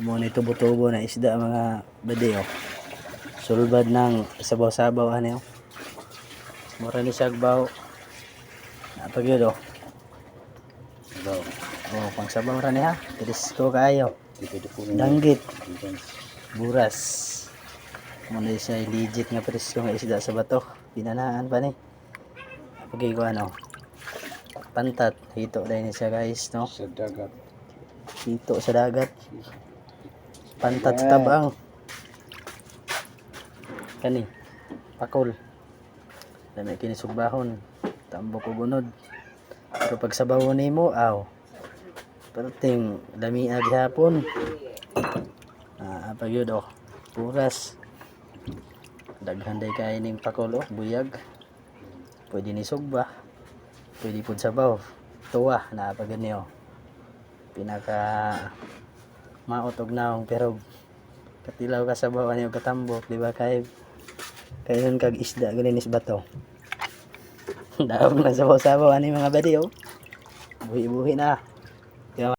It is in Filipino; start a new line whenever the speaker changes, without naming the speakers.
mo ni tubo-tubo na isda mga badi oh. Sulbad ng sabaw-sabaw ano oh. Mura ni sagbaw. Napag yun oh. Sabaw. Oh, pang sabaw ra ni ha. Trisko kayo. Danggit. Buras. Muna siya legit nga presko nga isda sa bato. Pinanaan pa ni. Napag ko ano. Pantat. Hito dahil ni siya guys no.
Sa dagat.
Hito sa dagat. Pantat sa tabang. Kani. Pakol. Dami kinisugbahon. Tambok o bunod. Pero pag sabaw nimo aw. Perting dami aghapon. Pag yun oh. Puras. Daghan day kay ning pakol oh. Buyag. Pwede ni sugba. Pwede pud sabaw. Tuwa na pag ganyo. Pinaka maotog naong pero katilaw ka sabaw ano yung katambok, di ba kay kayon kag isda ganinis bato. Daog na sabaw-sabaw ani mga badi oh. Buhi-buhi na.